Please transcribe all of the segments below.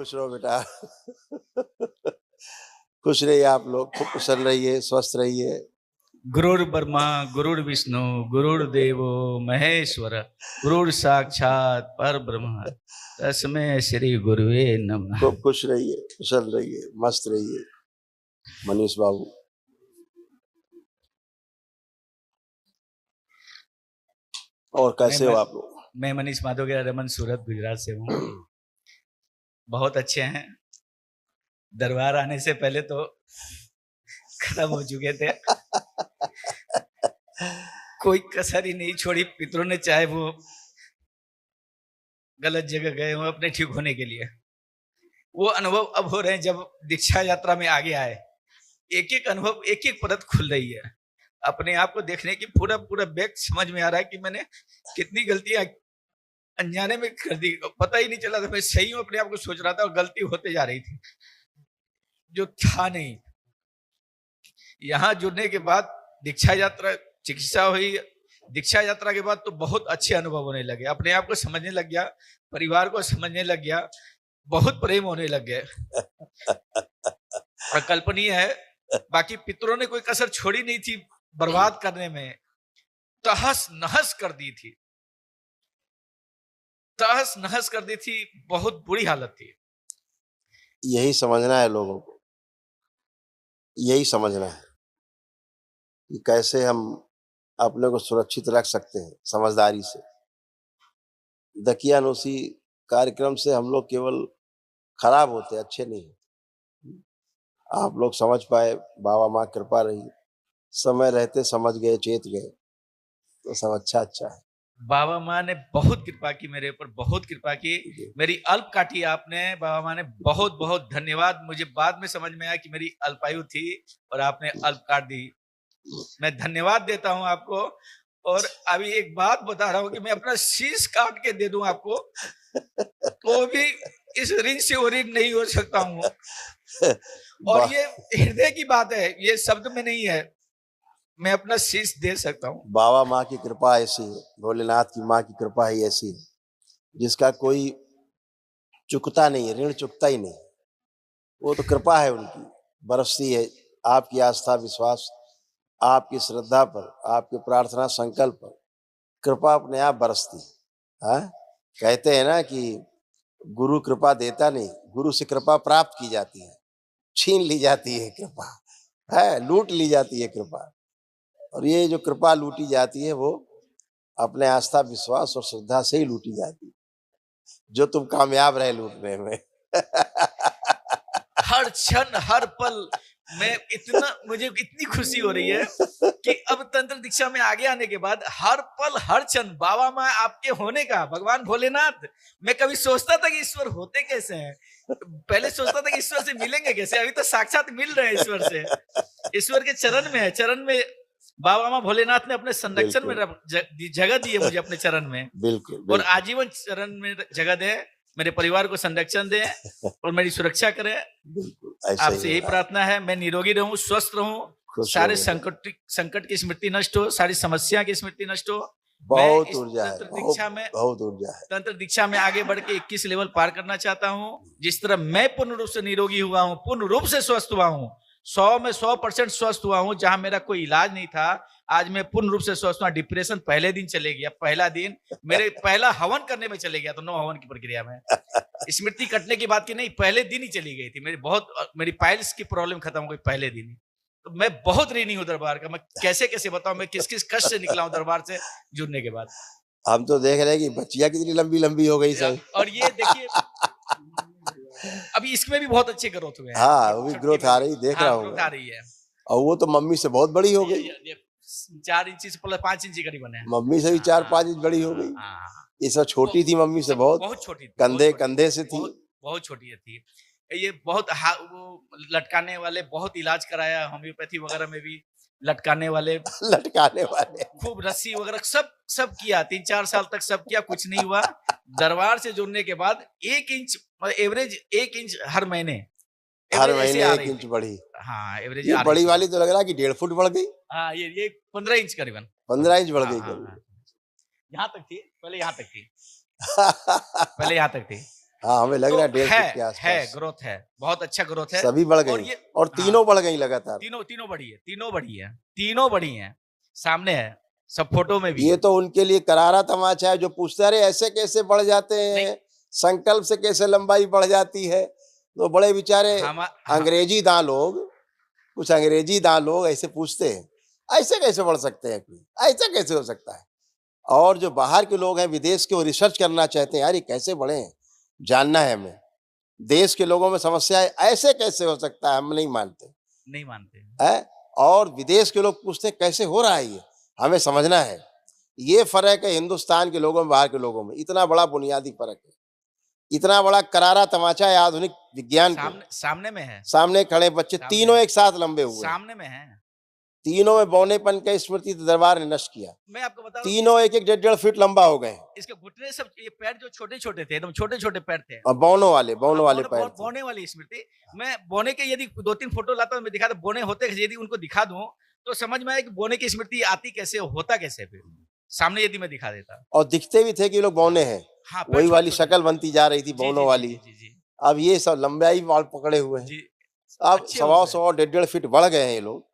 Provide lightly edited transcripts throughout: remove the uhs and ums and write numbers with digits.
खुश रहो बेटा। खुश रहिए आप लोग, खूब कुशल रहिए, स्वस्थ रहिए। गुरुर् ब्रह्मा गुरुर्विष्णु गुरुर्देवो महेश्वर गुरुर् साक्षात पर ब्रह्म तस्मै श्री गुरुवे नमः। खूब खुश रहिए, कुशल रहिए, मस्त रहिए। मनीष बाबू, और कैसे हो आप लोग? मैं मनीष माधोगिरा रमन, सूरत गुजरात से हूँ। बहुत अच्छे हैं। दरबार आने से पहले तो खत्म हो चुके थे। कोई कसर ही नहीं छोड़ी पितरों ने, चाहे वो गलत जगह गए हो अपने ठीक होने के लिए। वो अनुभव अब हो रहे हैं जब दीक्षा यात्रा में आगे आए। एक एक अनुभव, एक एक परत खुल रही है। अपने आप को देखने की पूरा पूरा बैक समझ में आ रहा है कि मैंने कितनी गलतियां अनजाने में कर दी, पता ही नहीं चला था। मैं सही हूं अपने आप को सोच रहा था और गलती होते जा रही थी जो था नहीं। यहाँ जुड़ने के बाद दीक्षा यात्रा, चिकित्सा हुई, दीक्षा यात्रा के बाद तो बहुत अच्छे अनुभव होने लगे। अपने आप को समझने लग गया, परिवार को समझने लग गया, बहुत प्रेम होने लग गए। अकल्पनीय है। बाकी पितरों ने कोई कसर छोड़ी नहीं थी बर्बाद करने में, तहस नहस कर दी थी, तहस नहस कर दी थी। बहुत बुरी हालत थी। यही समझना है लोगों को, यही समझना है कि कैसे हम अपने को सुरक्षित रख सकते हैं समझदारी से। दकियानूसी कार्यक्रम से हम लोग केवल खराब होते, अच्छे नहीं। आप लोग समझ पाए, बाबा माँ कृपा रही, समय रहते समझ गए, चेत गए, तो सब अच्छा है। बाबा माँ ने बहुत कृपा की मेरे ऊपर, बहुत कृपा की। मेरी अल्प काटी आपने, बाबा माँ ने। बहुत बहुत धन्यवाद। मुझे बाद में समझ में आया कि मेरी अल्पायु थी और आपने अल्प काट दी। मैं धन्यवाद देता हूं आपको। और अभी एक बात बता रहा हूं कि मैं अपना शीश काट के दे दूं आपको, तो भी इस ऋण से और ऋण नहीं हो सकता हूं। और ये हृदय की बात है, ये शब्द में नहीं है। मैं अपना शीश दे सकता हूँ। बाबा माँ की कृपा ऐसी है, भोलेनाथ की माँ की कृपा ही ऐसी है, जिसका कोई चुकता नहीं है, ऋण चुकता ही नहीं। वो तो कृपा है उनकी, बरसती है। आपकी आस्था विश्वास, आपकी श्रद्धा पर, आपके प्रार्थना संकल्प पर कृपा अपने आप बरसती है। कहते हैं ना कि गुरु कृपा देता नहीं, गुरु से कृपा प्राप्त की जाती है, छीन ली जाती है कृपा, है लूट ली जाती है कृपा। और ये जो कृपा लूटी जाती है वो अपने आस्था विश्वास और श्रद्धा से ही लूटी जाती है, जो तुम कामयाब रहे लूटने में। हर क्षण हर पल मैं मुझे इतनी खुशी हो रही है कि अब तंत्र दीक्षा में आगे आने के बाद हर पल हर क्षण बाबा माँ आपके होने का, भगवान भोलेनाथ। मैं कभी सोचता था कि ईश्वर होते कैसे हैं, पहले सोचता था कि ईश्वर से मिलेंगे कैसे। अभी तो साक्षात मिल रहे हैं ईश्वर से। ईश्वर के चरण में है, चरण में बाबा माँ भोलेनाथ ने अपने संरक्षण में जगह दी है मुझे अपने चरण में। बिल्कुल। और आजीवन चरण में जगह दे, मेरे परिवार को संरक्षण दे और मेरी सुरक्षा करे। आपसे यही प्रार्थना है, मैं निरोगी रहूं, स्वस्थ रहूं, सारे संकट की स्मृति नष्ट हो, सारी समस्या की स्मृति नष्ट हो। बहुत ऊर्जा है, बहुत ऊर्जा है। तंत्र दीक्षा में आगे बढ़ के 21 लेवल पार करना चाहता हूं। जिस तरह मैं पूर्ण रूप से निरोगी हुआ हूं, पूर्ण रूप से स्वस्थ हुआ हूं, 100 में 100% स्वस्थ हुआ हूं, जहां मेरा कोई इलाज नहीं था, आज मैं पूर्ण रूप से स्वस्थ हुआ। डिप्रेशन पहले दिन चले गया, पहला दिन मेरे पहला हवन करने में चले गया, तो 9 हवन की प्रक्रिया में स्मृति कटने की बात की नहीं, पहले दिन ही चली गई थी। मेरी पाइल्स की प्रॉब्लम खत्म हो गई पहले दिन ही। तो मैं बहुत ऋणी हूँ दरबार का। मैं कैसे कैसे बताऊं, मैं किस किस कष्ट से निकला हूं दरबार से जुड़ने के बाद। हम तो देख रहे हैं कि बच्चियां कितनी लंबी लंबी हो गई सब। और ये देखिए अभी इसमें भी बहुत अच्छे ग्रोथ हुए हैं। हाँ, वो भी ग्रोथ आ रही, देख रहा हूँ। ग्रोथ आ रही है। और वो तो मम्मी से बहुत बड़ी हो गई, 4 इंच से प्लस 5 इंच करीबन है। मम्मी से भी 4-5 इंच बड़ी हो गई। ये सब छोटी थी मम्मी से, बहुत छोटी, कंधे से थी, बहुत छोटी थी। ये बहुत वो लटकाने वाले बहुत इलाज कराया, होम्योपैथी वगैरह में भी लटकाने वाले खूब रस्सी वगैरह सब किया। 3-4 साल तक सब किया, कुछ नहीं हुआ। दरबार से जुड़ने के बाद 1 इंच एवरेज, 1 इंच हर महीने 1 इंच बढ़ी। हाँ, एवरेज ये बड़ी वाली तो लग रहा है कि 1.5 फुट बढ़ गई। हाँ, ये 15 इंच करीबन, 15 इंच बढ़ गई। यहाँ तक थी, पहले यहाँ तक थी। पहले यहाँ तक थी। हाँ हमें लग तो रहा है 1.5 फीट के है आसपास ग्रोथ है, बहुत अच्छा ग्रोथ है। सभी बढ़ और गई ये और हाँ, तीनों बढ़ गई लगातार। तीनों तीनों बड़ी है, तीनों बड़ी है, तीनों बड़ी हैं, सामने है, सब फोटो में भी ये है। तो उनके लिए करारा तमाचा है जो पूछते अरे ऐसे कैसे बढ़ जाते नहीं, हैं, संकल्प से कैसे लंबाई बढ़ जाती है। तो बड़े बेचारे हम अंग्रेजी दां लोग, कुछ अंग्रेजी दां लोग ऐसे पूछते हैं ऐसे कैसे बढ़ सकते हैं, कोई ऐसा कैसे हो सकता है। और जो बाहर के लोग हैं विदेश के, वो रिसर्च करना चाहते हैं यार ये कैसे बढ़े हैं, जानना है हमें। देश के लोगों में समस्या है ऐसे कैसे हो सकता है, हम नहीं मानते नहीं मानते हैं। है। और विदेश के लोग पूछते हैं कैसे हो रहा है ये, हमें समझना है। ये फर्क है हिंदुस्तान के लोगों में बाहर के लोगों में, इतना बड़ा बुनियादी फर्क है, इतना बड़ा करारा तमाचा है आधुनिक विज्ञान के सामने में है, सामने खड़े बच्चे सामने तीनों है, एक साथ लंबे हुए हैं। सामने में है। तीनों में बौनेपन का स्मृति दरबार ने नष्ट किया। मैं आपको बता रहा हूँ, तीनों एक एक 1.5 फीट लंबा हो गए इसके घुटने सब, ये पैर जो छोटे छोटे थे, एकदम छोटे छोटे पैर थे। और बौनों वाले पैर थे। बोने वाली स्मृति। मैं बोने के यदि 2-3 फोटो लाता हूँ, मैं दिखाता, बोने होते यदि उनको दिखा दूं तो समझ में आए कि बोने की स्मृति आती कैसे, होता कैसे, फिर सामने यदि मैं दिखा देता। और दिखते भी थे कि ये लोग बौने हैं। हाँ, पैर वही वाली छोटे-छोटे। शक्ल बनती जा रही थी जी, बौनों जी, वाली। जी, जी, जी, अब ये सब लंबाई वाल पकड़े हुए हैं। जी, अब अच्छे हो सवा गए। सौ 1.5 फीट बढ़ गए हैं ये लोग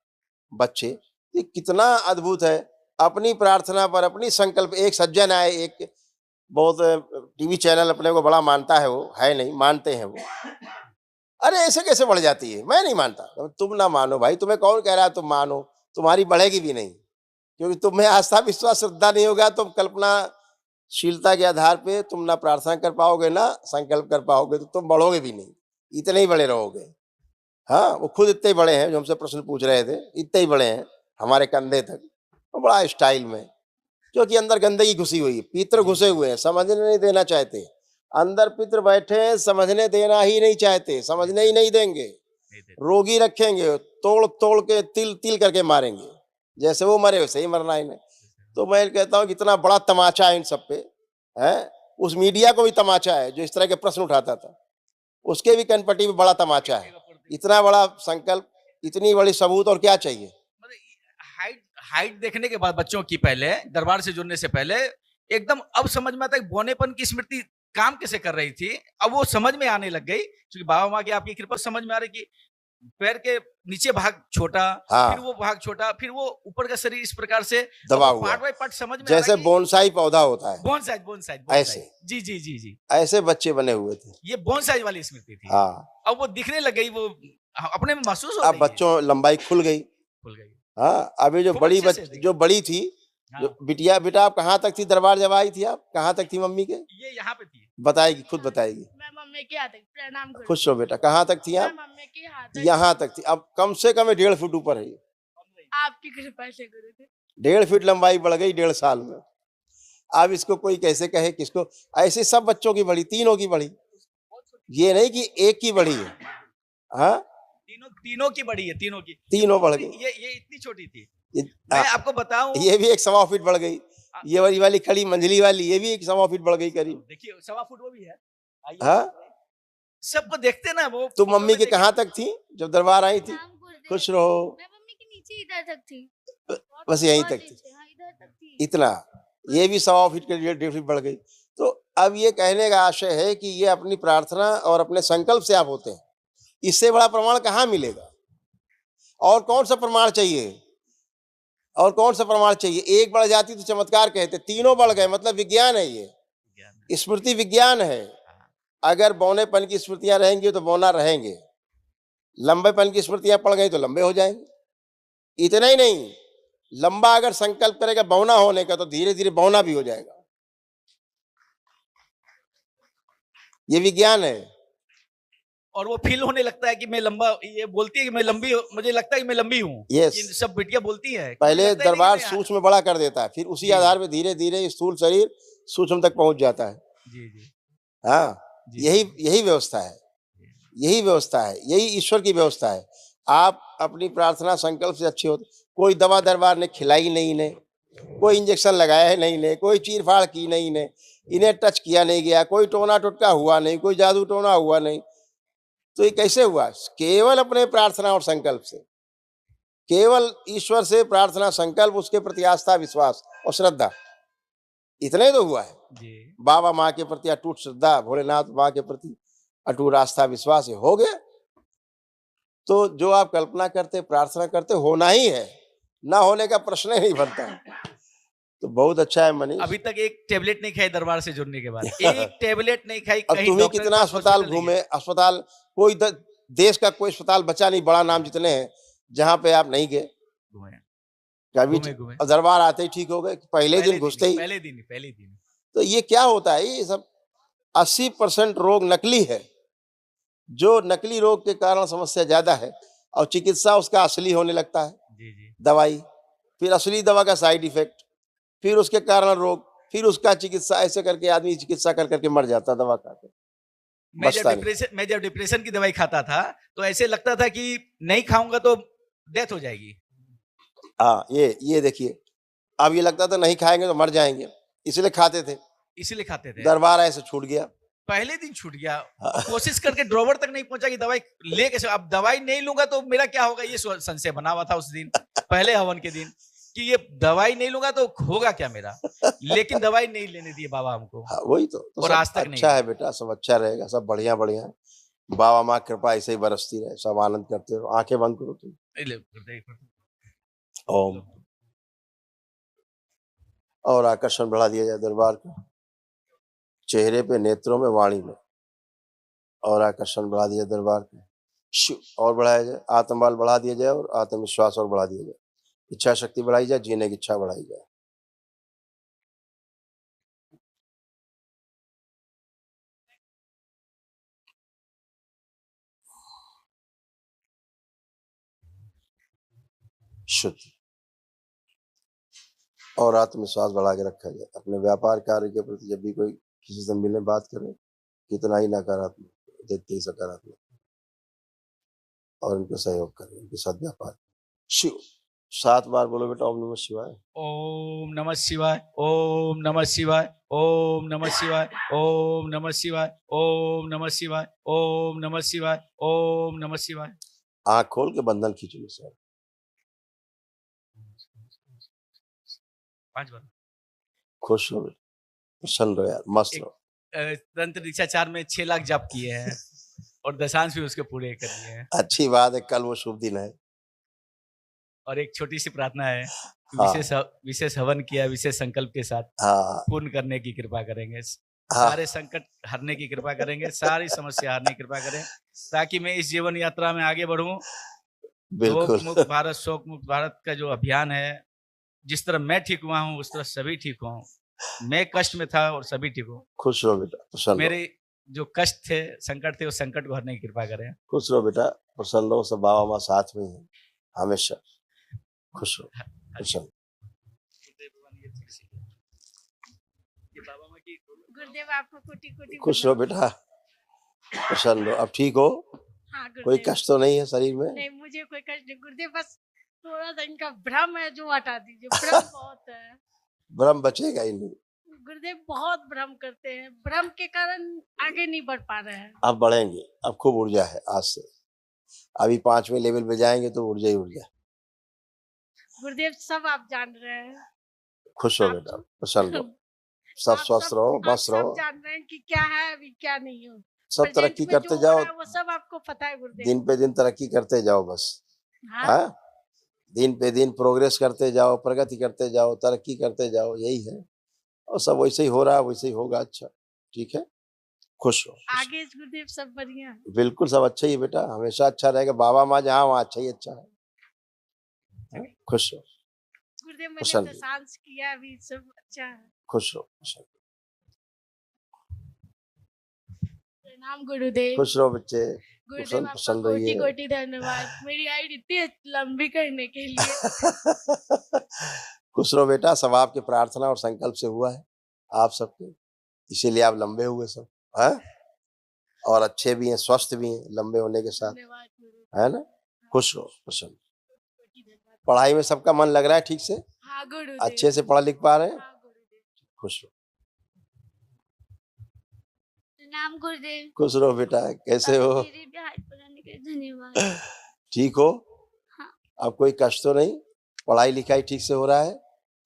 बच्चे। ये कितना अद्भुत है। अपनी प्रार्थना पर, अपनी संकल्प, एक सज्जन आए, एक बहुत टीवी चैनल अपने को बड़ा मानता है, वो है नहीं, मानते हैं वो, अरे ऐसे कैसे बढ़ जाती है, मैं नहीं मानता। तुम ना मानो भाई, तुम्हें कौन कह रहा है तुम मानो, तुम्हारी बढ़ेगी भी नहीं, क्योंकि तुम्हें आस्था विश्वास श्रद्धा नहीं होगा, तुम कल्पनाशीलता के आधार पे तुम ना प्रार्थना कर पाओगे ना संकल्प कर पाओगे, तो तुम बढ़ोगे भी नहीं, इतने ही बड़े रहोगे। हाँ वो खुद इतने ही बड़े हैं जो हमसे प्रश्न पूछ रहे थे, इतने ही बड़े हैं हमारे कंधे तक, तो बड़ा स्टाइल में, क्योंकि अंदर गंदगी घुसी हुई है, पितर घुसे हुए हैं, समझने नहीं देना चाहते। अंदर पितर बैठे हैं, समझने देना ही नहीं चाहते, समझने ही नहीं देंगे, रोगी रखेंगे, तोड़ तोड़ के तिल तिल करके मारेंगे, जैसे वो मरे वैसे ही मरना इन्हें। तो मैं कहता हूँ कि इतना बड़ा तमाचा है इन सब पे है। उस मीडिया को भी तमाचा है जो इस तरह के प्रश्न उठाता था, उसके भी कनपट्टी में बड़ा तमाचा है। इतना बड़ा संकल्प, इतनी बड़ी सबूत, और क्या चाहिए। हाइट हाइट देखने के बाद बच्चों की, पहले दरबार से जुड़ने से पहले एकदम अब समझ में आता है बोनेपन की स्मृति काम कैसे कर रही थी। अब वो समझ में आने लग गई, क्योंकि बाबा माँ की आपकी कृपा समझ में आ रही कि पैर के नीचे भाग छोटा, हाँ। फिर वो भाग छोटा, फिर वो ऊपर का शरीर इस प्रकार से दबा हुआ, पार्ट बाय पार्ट समझ में जैसे बोनसाई पौधा होता है, बोनसाई ऐसे। जी जी जी जी, ऐसे बच्चे बने हुए थे। ये बोनसाई वाली स्मृति थी। हाँ अब वो दिखने लग गई, वो अपने में महसूस हो अब रही है। बच्चों लंबाई खुल गई। हाँ अभी जो खूब बड़ी अच्छे से दिखी। जो बड़ी थी, हाँ। जो बिटिया, बेटा आप कहाँ तक थी दरबार जब आई थी, आप कहाँ तक थी मम्मी के, ये यहाँ पे थी। बताएगी, खुद बताएगी। मैं मम्मी के हाथ प्रणाम करूं। खुश हो बेटा, कहाँ तक थी मैं आप। मम्मी के हाथ यहाँ तक थी, अब कम से कम 1.5 फुट ऊपर है ये। आपकी कृपा से गुरु थे। 1.5 फीट लंबाई बढ़ गई 1.5 साल में। अब इसको कोई कैसे कहे किसको, ऐसे सब बच्चों की बढ़ी, तीनों की बढ़ी, ये नहीं कि एक की बढ़ी है। हाँ तीनों की बड़ी है, तीनों की, तीनों बढ़ गई। ये इतनी छोटी थी। ये, मैं आपको बताऊं, ये भी 1.25 फीट बढ़ गई। ये वाली खड़ी मंझली वाली, ये भी 1.25 फीट बढ़ गई करीब। देखिए 1.25 फुट वो भी है। हाँ सबको देखते ना वो। तुम मम्मी के कहाँ तक थी जब दरबार आई थी। राम गुरुदेव। खुश रहो, मैं मम्मी के नीचे इधर तक थी। बस यहीं बहुत तक थी, नीचे, हाँ, इधर तक थी। इतना। ये भी 1.25 फीट के 1.5 फीट बढ़ गई। तो अब ये कहने का आशय है कि ये अपनी प्रार्थना और अपने संकल्प से आप होते हैं, इससे बड़ा प्रमाण कहाँ मिलेगा। और कौन सा प्रमाण चाहिए, और कौन सा प्रमाण चाहिए। एक बढ़ जाती तो चमत्कार कहते, तीनों बढ़ गए, मतलब विज्ञान है ये, स्मृति विज्ञान है। अगर बौनेपन की स्मृतियां रहेंगी तो बौना रहेंगे, लंबेपन की स्मृतियां पड़ गई तो लंबे हो जाएंगे। इतना ही नहीं, लंबा अगर संकल्प करेगा बौना होने का तो धीरे धीरे बौना भी हो जाएगा। ये विज्ञान है। और वो फील होने लगता है कि मैं लंबा, ये बोलती है कि मैं लंबी, मुझे लगता है कि मैं लंबी हूँ। Yes. सब बेटियां बोलती है। पहले दरबार सूक्ष्म में बड़ा कर देता है, फिर उसी आधार पे धीरे धीरे स्थूल शरीर सूक्ष्म तक पहुंच जाता है। जी जी हाँ जी, यही व्यवस्था है, यही व्यवस्था है, यही ईश्वर की व्यवस्था है। आप अपनी प्रार्थना संकल्प से अच्छे होते। कोई दवा दरबार ने खिलाई नहीं, इन्हें कोई इंजेक्शन लगाया है नहीं, इन्हें कोई चीर फाड़ की नहीं, इन्हें टच किया नहीं गया, कोई टोना टुटका हुआ नहीं, कोई जादू टोना हुआ नहीं। तो ये कैसे हुआ, केवल अपने प्रार्थना और संकल्प से, केवल ईश्वर से प्रार्थना संकल्प, उसके प्रति आस्था विश्वास और श्रद्धा। इतना ही तो हुआ है। जी बाबा माँ के प्रति अटूट श्रद्धा, भोलेनाथ माँ के प्रति अटूट आस्था विश्वास हो गया तो जो आप कल्पना करते प्रार्थना करते होना ही है, ना होने का प्रश्न ही नहीं बनता। तो बहुत अच्छा है मनीष। अभी तक एक टेबलेट नहीं खाई दरबार से जुड़ने के बाद, एक टेबलेट नहीं खाई, अब कहीं तुम ही डॉक्टर के कितना पास अस्पताल हॉस्पिटल नहीं घूमे, अस्पताल कोई देश का कोई अस्पताल बचा नहीं, बड़ा नाम जितने हैं जहां पे आप नहीं गए घूमे कभी। घूमे अब दरबार आते ही ठीक हो गए, पहले दिन घुसते ही। पहले दिन तो ये क्या होता है, ये सब 80% रोग नकली है। जो नकली रोग के कारण समस्या ज्यादा है और चिकित्सा उसका असली होने लगता है। जी दवाई, फिर असली दवा का साइड इफेक्ट, फिर उसके कारण रोग, फिर उसका चिकित्सा, ऐसे करके आदमी चिकित्सा कर करके मर जाता दवा खाकर। मैं जब डिप्रेशन की दवाई खाता था तो ऐसे लगता था कि नहीं खाऊंगा तो डेथ हो जाएगी। हाँ, ये देखिए, अब ये लगता था नहीं खाएंगे तो मर जाएंगे, इसलिए खाते थे। दरबार ऐसे छूट गया, पहले दिन छूट गया। कोशिश करके ड्रॉवर तक नहीं पहुंचा कि दवाई ले कैसे, अब दवाई नहीं लूंगा तो मेरा क्या होगा, ये संशय बना हुआ था उस दिन, पहले हवन के दिन, कि ये दवाई नहीं लूंगा तो होगा क्या मेरा। लेकिन दवाई नहीं लेने दिए बाबा हमको। हाँ, वही तो और आज तक अच्छा है बेटा, सब अच्छा रहेगा, सब बढ़िया बढ़िया। बाबा माँ कृपा ऐसे ही बरसती रहे, सब आनंद करते रहो। आंखें बंद करो तुम। ओम। और आकर्षण बढ़ा दिया जाए दरबार का, चेहरे पे, नेत्रों में, वाणी में, और आकर्षण बढ़ा दिया दरबार का। शिव और बढ़ाया जाए, आत्मबल बढ़ा दिया जाए और आत्मविश्वास और बढ़ा दिया जाए। इच्छा शक्ति बढ़ाई जाए, जीने की इच्छा बढ़ाई जाए। शुद्ध और आत्मविश्वास बढ़ा के रखा जाए। अपने व्यापार कार्य के प्रति जब भी कोई किसी से मिलने बात करे, कितना ही नकारात्मक देखते ही सकारात्मक, और उनको सहयोग करें, उनके साथ व्यापार। शिव 7 बार बोलो बेटा, ओम नमः शिवाय। ओम नमः शिवाय, ओम नमः शिवाय, ओम नमः शिवाय, ओम नमः शिवाय, ओम नमः शिवाय, ओम नमः शिवाय, ओम नमः शिवाय। आंख खोल के बंधन खींच लो सर। 5 बार। खुश हो, प्रसन्न रहो यार, मस्त रहो। तंत्र दीक्षा 4 में 6 लाख जाप किए हैं और दशांश भी उसके पूरे कर लिए हैं। अच्छी बात है, कल वो शुभ दिन है। और एक छोटी सी प्रार्थना है, हाँ। विशेष हवन किया, विशेष संकल्प के साथ हाँ, पूर्ण करने की कृपा करेंगे। हाँ। सारे संकट हरने की कृपा करेंगे, सारी समस्या हरने की कृपा करें, ताकि मैं इस जीवन यात्रा में आगे बढ़ूं। बिल्कुल। रोग मुक्त भारत, शोक मुक्त भारत का जो अभियान है, जिस तरह मैं ठीक हुआ हूँ उस तरह सभी ठीक हों। मैं कष्ट में था और सभी ठीक हो। खुश रहो बेटा, प्रसन्न रहो। मेरे जो कष्ट थे, संकट थे, उस संकट को हरने की कृपा करें। खुश रहो बेटा, प्रसन्न रहो, सब बाबा माँ साथ में है हमेशा। खुश रहो, प्रसन्न। गुरुदेव आपको कोटि कोटि खुश रहो बेटा, प्रसन्न रहो। अब ठीक हो? हाँ कोई गुरुदेव। कष्ट तो नहीं है शरीर में? नहीं, मुझे कोई कष्ट नहीं गुरुदेव, बस थोड़ा सा इनका भ्रम है जो हटा दीजिए। भ्रम बहुत है भ्रम बचेगा ही नहीं। गुरुदेव, बहुत भ्रम करते हैं, भ्रम के कारण आगे नहीं बढ़ पा रहे हैं। अब बढ़ेंगे, अब खूब ऊर्जा है आज से। अभी 5वें लेवल पे जाएंगे तो ऊर्जा ही ऊर्जा। गुरुदेव सब आप जान रहे हैं। खुश हो बेटा, प्रसन्न रहो, सब स्वस्थ रहो, मस्त रहो। सब जान रहे हैं कि क्या है अभी क्या नहीं हो। सब तरक्की करते जाओ, वो सब आपको पता है गुरुदेव। दिन पे दिन तरक्की करते जाओ बस। हाँ? हाँ, दिन पे दिन प्रोग्रेस करते जाओ, प्रगति करते जाओ, तरक्की करते जाओ, यही है। और सब वैसे ही हो रहा है, वैसे ही होगा। अच्छा, ठीक है, खुश हो। आगे गुरुदेव सब बढ़िया। बिल्कुल सब अच्छा ही बेटा, हमेशा अच्छा रहेगा। बाबा माँ जहाँ वहाँ अच्छा ही अच्छा है। खुश हो गुरुदेव, मैंने प्रसन्न। दशांश किया, अभी सब अच्छा है। खुश हो, प्रसन्न। प्रणाम गुरुदेव। खुश रहो बच्चे, गुरुदेव आपका प्रसन्न कोटि रहिए। कोटि धन्यवाद मेरी आयु इतनी लंबी करने के लिए। खुश रहो बेटा, सब आपके प्रार्थना और संकल्प से हुआ है आप सबके, इसीलिए आप लंबे हुए सब है, और अच्छे भी हैं, स्वस्थ भी हैं, लंबे होने के साथ, धन्यवाद गुरुदेव। है ना। खुश रहो, प्रसन्न। पढ़ाई में सबका मन लग रहा है ठीक से? हाँ गुरुदेव। अच्छे से पढ़ लिख पा रहे हैं? हाँ गुरुदेव। खुश रहो। प्रणाम गुरुदेव। खुश रहो बेटा, कैसे हो? मेरी भी हाथ पढ़ाने के लिए धन्यवाद। ठीक हो? हाँ। अब कोई कष्ट तो नहीं? पढ़ाई लिखाई ठीक से हो रहा है?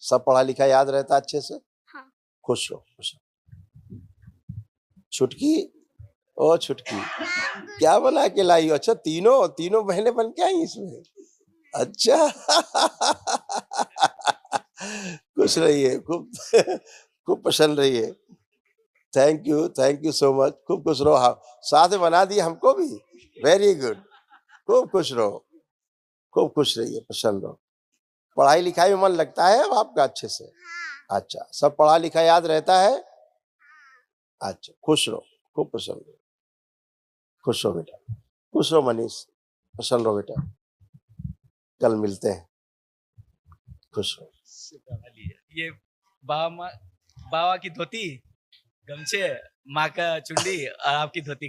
सब पढ़ा लिखा याद रहता अच्छे से? हाँ। खुश रहो, खुश रहो। छुटकी, ओ छुटकी, क्या बना के लाई हो? अच्छा, तीनों तीनों बहनें बन के आई इसमें। अच्छा खुश रहिए, खूब खूब प्रसन्न रहिए। Thank you so much. खूब खुश रहो। हाँ, साथ में बना दिए हमको भी। Very good. खूब खुश रहो, खूब खुश रहिए, प्रसन्न रहो। पढ़ाई लिखाई में मन लगता है अब आपका अच्छे से? अच्छा, सब पढ़ा लिखा याद रहता है? अच्छा, खुश रहो, खूब प्रसन्न रहो। खुश रहो बेटा, खुश रहो मनीष, प्रसन्न रहो बेटा। कल मिलते हैं, खुश रहो। ये बाबा की धोती, गमछे, माँ का चुंडी और आपकी धोती।